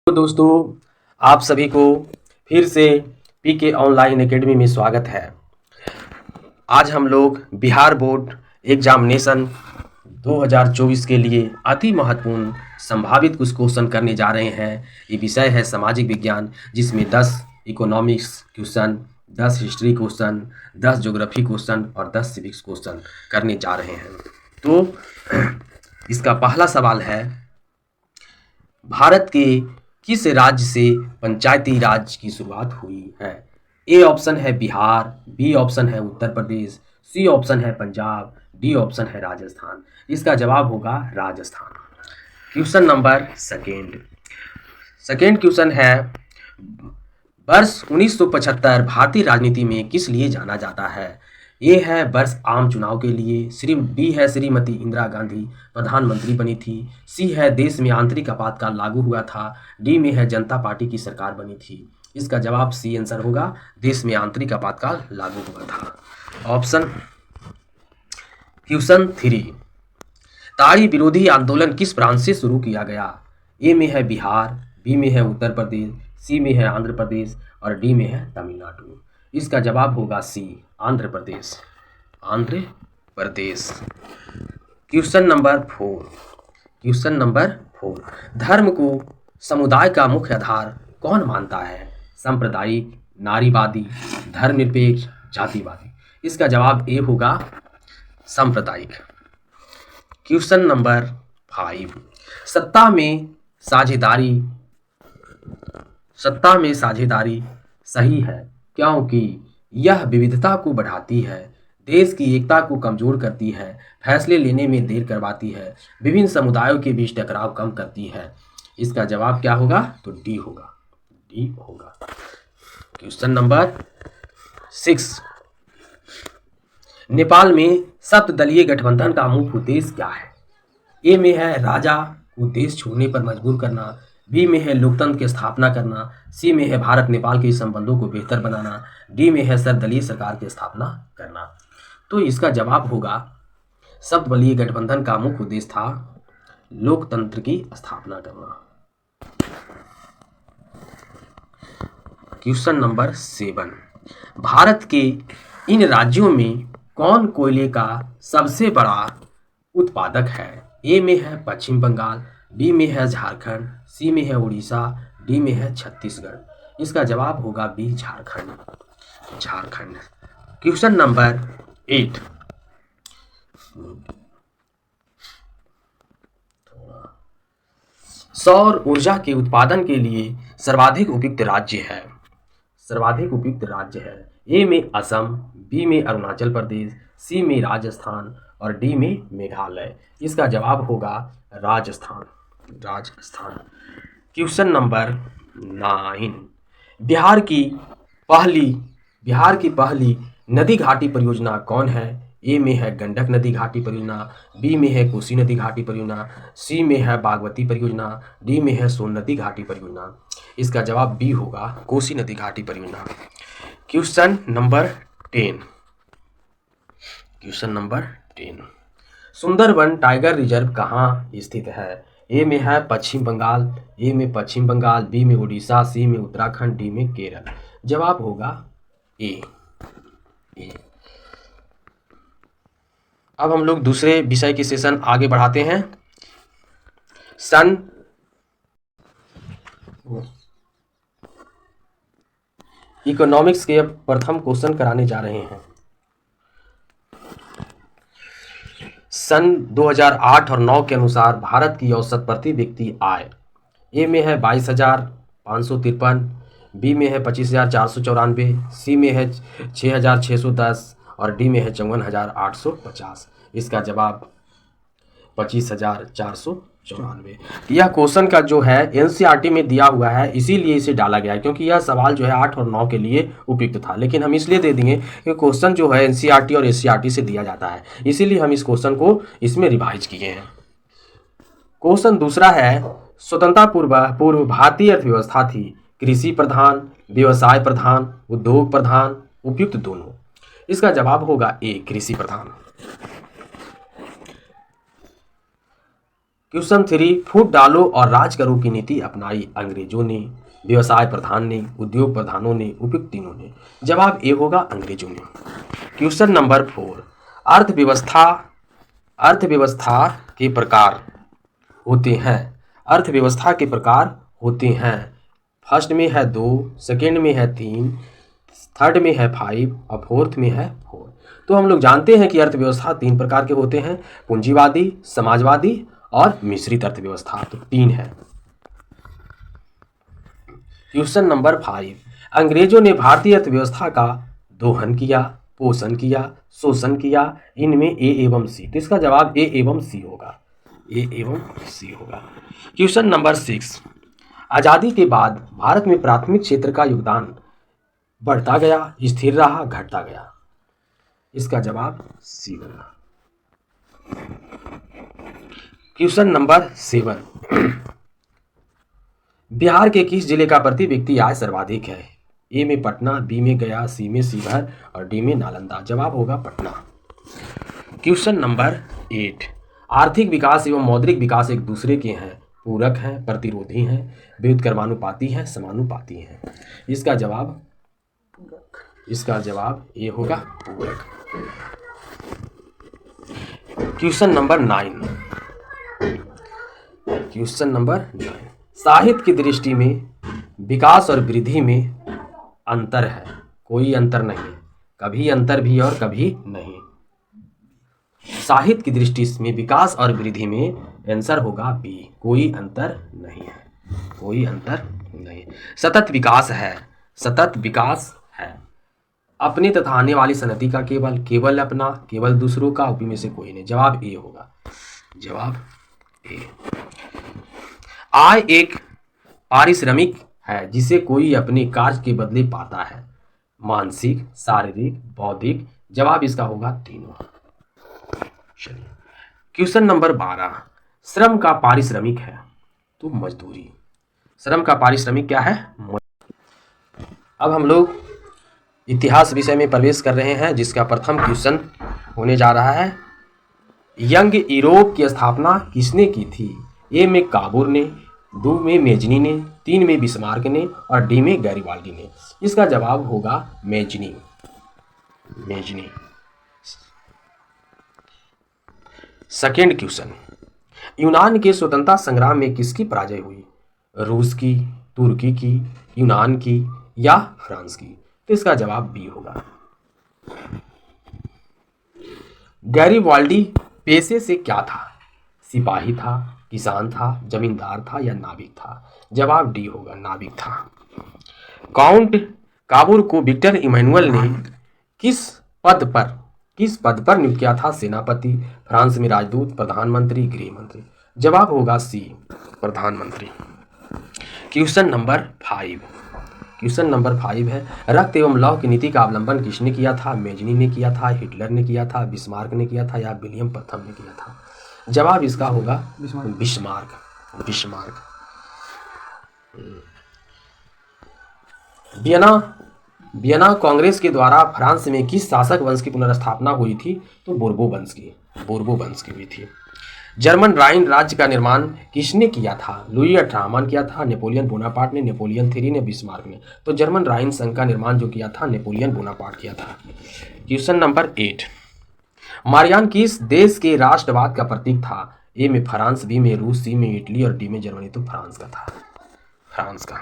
तो दोस्तों, आप सभी को फिर से पीके ऑनलाइन एकेडमी में स्वागत है। आज हम लोग बिहार बोर्ड एग्जामिनेशन 2024 के लिए अति महत्वपूर्ण संभावित कुछ क्वेश्चन करने जा रहे हैं। ये विषय है सामाजिक विज्ञान, जिसमें 10 economics question, 10 history question, 10 geography question और 10 सिविक्स क्वेश्चन करने जा रहे हैं। तो इसका पहला सवाल है, भारत के किस राज्य से पंचायती राज की शुरुआत हुई है? ए ऑप्शन है बिहार, बी ऑप्शन है उत्तर प्रदेश, सी ऑप्शन है पंजाब, डी ऑप्शन है राजस्थान। इसका जवाब होगा Rajasthan. Question number second question है, वर्ष 1975 भारतीय राजनीति में किस लिए जाना जाता है? ए है वर्ष आम चुनाव के लिए, बी है श्रीमती इंदिरा गांधी प्रधानमंत्री बनी थी, सी है देश में आंतरिक आपातकाल लागू हुआ था, डी में है जनता पार्टी की सरकार बनी थी। इसका जवाब सी आंसर होगा, देश में आंतरिक आपातकाल लागू हुआ था। ऑप्शन क्वेश्चन 3, ताड़ी विरोधी आंदोलन किस प्रांत से शुरू किया गया? ए में है बिहार, बी में है उत्तर प्रदेश, सी में है आंध्र प्रदेश और डी में है तमिलनाडु। इसका जवाब होगा सी, आंध्र प्रदेश। क्वेश्चन नंबर 4, धर्म को समुदाय का मुख्य आधार कौन मानता है? सांप्रदायिक, नारीवादी, धर्मनिरपेक्ष, जातिवादी। इसका जवाब ए होगा, सांप्रदायिक। क्वेश्चन नंबर 5, सत्ता में साझेदारी सही है क्योंकि यह विविधता को बढ़ाती है, देश की एकता को कमजोर करती है, फैसले लेने में देर करवाती है, विभिन्न समुदायों के बीच टकराव कम करती है। इसका जवाब क्या होगा? तो डी होगा। क्वेश्चन नंबर 6, नेपाल में सप्तदलीय गठबंधन का मुख्य उद्देश्य क्या है? ए में है राजा को देश छोड़ने पर मजबूर करना, बी में है लोकतंत्र की स्थापना करना, सी में है भारत नेपाल के संबंधों को बेहतर बनाना, डी में है सर्वदलीय सरकार की स्थापना करना। तो इसका जवाब होगा, सप्तदलीय गठबंधन का मुख्य उद्देश्य था लोकतंत्र की स्थापना करना। क्वेश्चन नंबर 7, भारत के इन राज्यों में कौन कोयले का सबसे बड़ा उत्पादक है? ए में है पश्चिम बंगाल, बी में है झारखंड, सी में है उड़ीसा, डी में है छत्तीसगढ़। इसका जवाब होगा बी, झारखंड। क्वेश्चन नंबर 8, सौर ऊर्जा के उत्पादन के लिए सर्वाधिक उपयुक्त राज्य है। ए में असम, बी में अरुणाचल प्रदेश, सी में राजस्थान और डी में मेघालय। इसका जवाब होगा राजस्थान। क्वेश्चन नंबर 9, बिहार की पहली नदी घाटी परियोजना कौन है? ए में है गंडक नदी घाटी परियोजना, बी में है कोसी नदी घाटी परियोजना, सी में है बागमती परियोजना, डी में है सोन नदी घाटी परियोजना। इसका जवाब बी होगा, कोसी नदी घाटी परियोजना। Question number 10, Sundarban tiger reserve कहाँ स्थित है? ए में है पश्चिम बंगाल, बी में उड़ीसा, सी में उत्तराखंड, डी में केरल। जवाब होगा ए। अब हम लोग दूसरे विषय के सेशन आगे बढ़ाते हैं। इकोनॉमिक्स के प्रथम क्वेश्चन कराने जा रहे हैं। सन 2008 और 9 के अनुसार भारत की औसत प्रति व्यक्ति आय ए में है 22,553, बी में है 25,494, सी में है 6,610 और डी में है 54,850। इसका जवाब 25,494। यह क्वेश्चन का जो है एनसीईआरटी में दिया हुआ है, इसीलिए इसे डाला गया है, क्योंकि यह सवाल जो है 8 और 9 के लिए उपयुक्त था। लेकिन हम इसलिए दे देंगे कि क्वेश्चन जो है एनसीईआरटी और एससीईआरटी से दिया जाता है, इसीलिए हम इस क्वेश्चन को इसमें रिवाइज किए हैं। क्वेश्चन दूसरा है, स्वतंत्रता पूर्व भारतीय अर्थव्यवस्था थी कृषि प्रधान, व्यवसाय प्रधान, उद्योग प्रधान, उपयुक्त दोनों। इसका जवाब होगा ए, कृषि प्रधान। क्वेश्चन 3, फूट डालो और राज करो की नीति अपनाई अंग्रेजों ने, व्यवसाय प्रधान ने, उद्योग प्रधानों ने, उपयुक्त तीनों ने। जवाब ए होगा अंग्रेजों ने। क्वेश्चन नंबर 4, अर्थव्यवस्था के प्रकार होते हैं। अर्थव्यवस्था के प्रकार होते हैं। फर्स्ट में है 2, सेकेंड में है 3, थर्ड में है 5 और फोर्थ में है 4। तो हम लोग जानते हैं कि अर्थव्यवस्था 3 प्रकार के होते हैं, पूंजीवादी, समाजवादी और मिश्रित अर्थव्यवस्था। तो 3 है। क्वेश्चन नंबर 5, अंग्रेजों ने भारतीय अर्थव्यवस्था का दोहन किया, पोषण किया, शोषण किया, इनमें ए एवं सी। तो इसका जवाब ए एवं सी होगा। ए एवं सी होगा। क्वेश्चन नंबर 6, आजादी के बाद भारत में प्राथमिक क्षेत्र का योगदान बढ़ता गया, स्थिर रहा, घटता गया। इसका जवाब सी होगा। क्वेश्चन नंबर 7, बिहार के किस जिले का प्रति व्यक्ति आय सर्वाधिक है? ए में पटना, बी में गया, सी में शिवहर और डी में नालंदा। जवाब होगा पटना। क्वेश्चन नंबर 8, आर्थिक विकास एवं मौद्रिक विकास एक दूसरे के हैं, पूरक हैं, प्रतिरोधी हैं, व्युत्क्रमानुपाती हैं, समानुपाती हैं। इसका जवाब ए होगा पूरक। क्वेश्चन नंबर 9, साहित्य की दृष्टि में विकास और वृद्धि में अंतर है, कोई अंतर नहीं है, कभी अंतर भी और कभी नहीं। साहित्य की दृष्टि में विकास और वृद्धि में आंसर होगा बी, कोई अंतर नहीं है, कोई अंतर नहीं। सतत विकास है, अपने तथा आने वाली सनदी का केवल अपना, केवल दूसरों का, उपी में से कोई नहीं। जवाब ए होगा। जवाब ए। आय एक पारिश्रमिक है जिसे कोई अपने कार्य के बदले पाता है, मानसिक, शारीरिक, बौद्धिक। जवाब इसका होगा तीनों। चलिए क्वेश्चन नंबर 12, श्रम का पारिश्रमिक है तो मजदूरी। श्रम का पारिश्रमिक क्या है? अब हम लोग इतिहास विषय में प्रवेश कर रहे हैं, जिसका प्रथम क्वेश्चन होने जा रहा है, यंग यूरोप की स्थापना किसने की थी? ए में काबूर ने, 2 में मेजनी ने, 3 में बिस्मार्क ने और डी में गैरिबाल्डी ने। इसका जवाब होगा मेजनी। सेकेंड क्वेश्चन, यूनान के स्वतंत्रता संग्राम में किसकी पराजय हुई? रूस की, तुर्की की, यूनान की या फ्रांस की? तो इसका जवाब बी होगा। गैरिबाल्डी पेशे से क्या था? सिपाही था, किसान था, जमींदार था या नाविक था? जवाब डी होगा, नाविक था। काउंट काबूर को विक्टर इमैनुअल ने किस पद पर नियुक्त किया था? सेनापति, फ्रांस में राजदूत, प्रधानमंत्री, गृह मंत्री। जवाब होगा सी, प्रधानमंत्री। क्वेश्चन नंबर 5 है, रक्त एवं लौह की नीति का अवलंबन किसने किया था? मेजनी ने किया था, हिटलर ने किया था, बिस्मार्क ने किया था या विलियम प्रथम ने किया था? जवाब इसका होगा बिस्मार्क। वियना कांग्रेस के द्वारा फ्रांस में किस शासक वंश की पुनर्स्थापना हुई थी? तो बोर्बो वंश की हुई थी। जर्मन राइन राज्य का निर्माण किसने किया था? लुई 18वां किया था, नेपोलियन बोनापार्ट ने, नेपोलियन III ने, बिस्मार्क ने। तो जर्मन राइन संघ का निर्माण जो किया था नेपोलियन बोनापार्ट किया था। क्वेश्चन नंबर 8, मारियान किस देश के राष्ट्रवाद का प्रतीक था? ए में फ्रांस, बी में रूस, सी में इटली और डी में जर्मनी। तो फ्रांस का था, फ्रांस का।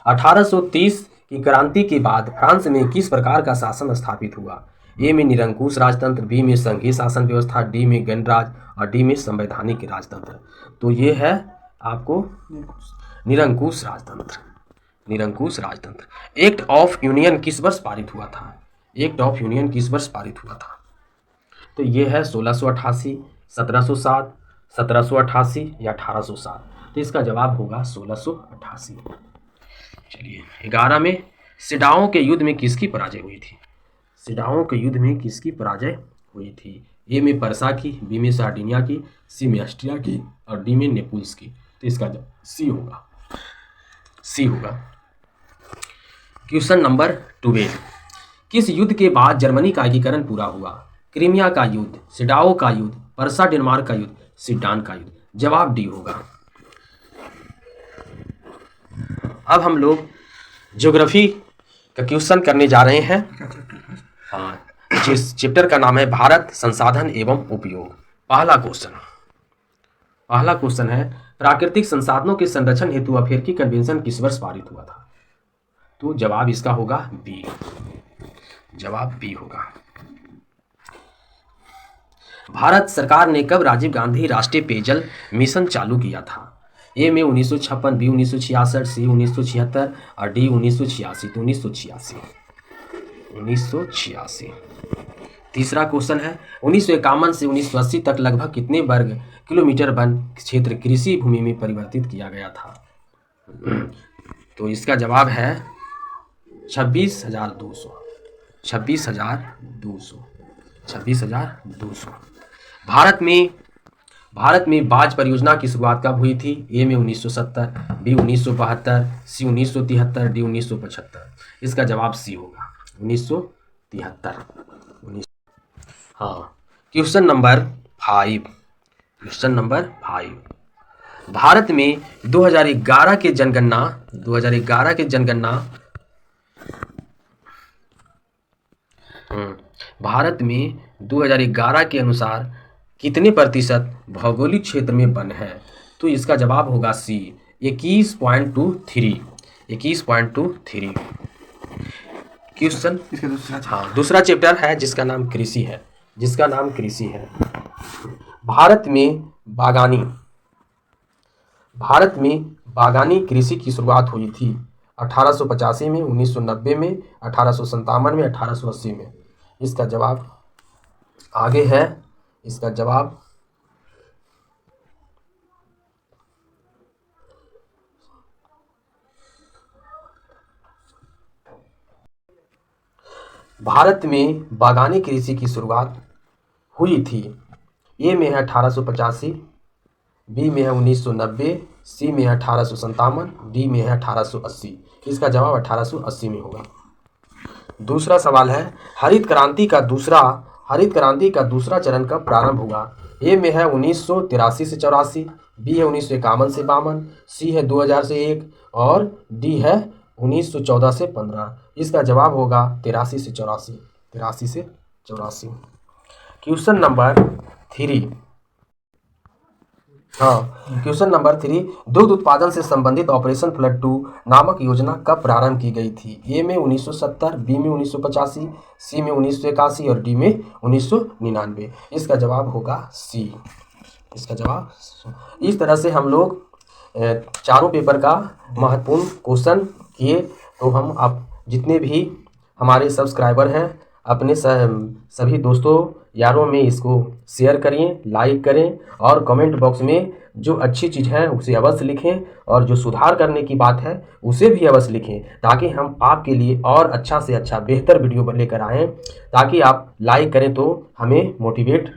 1830 की क्रांति के बाद फ्रांस में किस प्रकार का शासन स्थापित हुआ? ए में निरंकुश राजतंत्र, बी में संघीय शासन व्यवस्था, डी में गणराज और डी में संवैधानिक राजतंत्र। तो ये है आपको निरंकुश राजतंत्र। एक्ट ऑफ यूनियन किस वर्ष पारित हुआ था? तो ये है 1688, 1707, 1788 या 1807। तो इसका जवाब होगा 1688। चलिए 11 में, सिडाओं के युद्ध में किसकी पराजय हुई थी? ए में पर्सा की, बी में सार्डिनिया की, सी में ऑस्ट्रिया की और डी में नेपुल्स की। तो इसका जवाब सी होगा। क्वेश्चन नंबर 12, किस युद्ध के बाद जर्मनी का एकीकरण पूरा हुआ? क्रीमिया का युद्ध, सिडाओ का युद्ध, परसा डेनमार्क का युद्ध, सीडान का युद्ध। जवाब डी होगा। अब हम लोग ज्योग्राफी का क्वेश्चन करने जा रहे हैं। हाँ, जिस चैप्टर का नाम है भारत संसाधन एवं उपयोग। पहला क्वेश्चन है, प्राकृतिक संसाधनों के संरक्षण हेतु अफ्रीकी कन्वेंशन किस वर्ष पारित हुआ था? तो जवाब इसका होगा बी। जवाब बी होगा। भारत सरकार ने कब राजीव गांधी राष्ट्रीय पेयजल मिशन चालू किया था? ए में 1956, बी 1966, सी 1976 और डी 1986। तो 1986। तीसरा क्वेश्चन है, 1951 से 1980 तक लगभग कितने वर्ग किलोमीटर वन क्षेत्र कृषि भूमि में परिवर्तित किया गया था? तो इसका जवाब है 26,200। 26,200। भारत में बाज परियोजना की शुरुआत कब हुई थी? ए में 1970, बी 1972, सी 1973, डी 1975। इसका जवाब सी होगा, 1973। हाँ, क्वेश्चन नंबर 5। भारत में 2011 के जनगणना भारत में 2011 के अनुसार कितने प्रतिशत भौगोलिक क्षेत्र में वन है? तो इसका जवाब होगा सी, 21.23। क्वेश्चन दूसरा चैप्टर है जिसका नाम कृषि है। भारत में बागानी कृषि की शुरुआत हुई थी 1885 में, 1990 में, 1857 में, 1880 में। इसका जवाब आगे है। इसका जवाब भारत में बागानी कृषि की शुरुआत हुई थी। ए में है 1885, बी में है 1990, सी में है 1857, डी में है 1880। इसका जवाब 1880 में होगा। दूसरा सवाल है, हरित क्रांति का दूसरा चरण कब प्रारंभ हुआ? ए में है 1983 से 84, बी है 1951 से 52, सी है 2000 से 1 और डी है 1914 से 15। इसका जवाब होगा 83 से 84। Question number 3। क्वेश्चन नंबर 3, दुग्ध उत्पादन से संबंधित ऑपरेशन फ्लड 2 नामक योजना कब प्रारंभ की गई थी? ए में 1970, बी में 1985, सी में 1981 और डी में 1999। इसका जवाब होगा सी। इस तरह से हम लोग चारों पेपर का महत्वपूर्ण क्वेश्चन किए। तो हम आप जितने भी हमारे सब्सक्राइबर हैं अपने सभी दोस्तों यारों में इसको शेयर करिए, लाइक करें और कमेंट बॉक्स में जो अच्छी चीज़ है उसे अवश्य लिखें और जो सुधार करने की बात है उसे भी अवश्य लिखें, ताकि हम आपके लिए और अच्छा से अच्छा बेहतर वीडियो लेकर आएँ। ताकि आप लाइक करें तो हमें मोटिवेट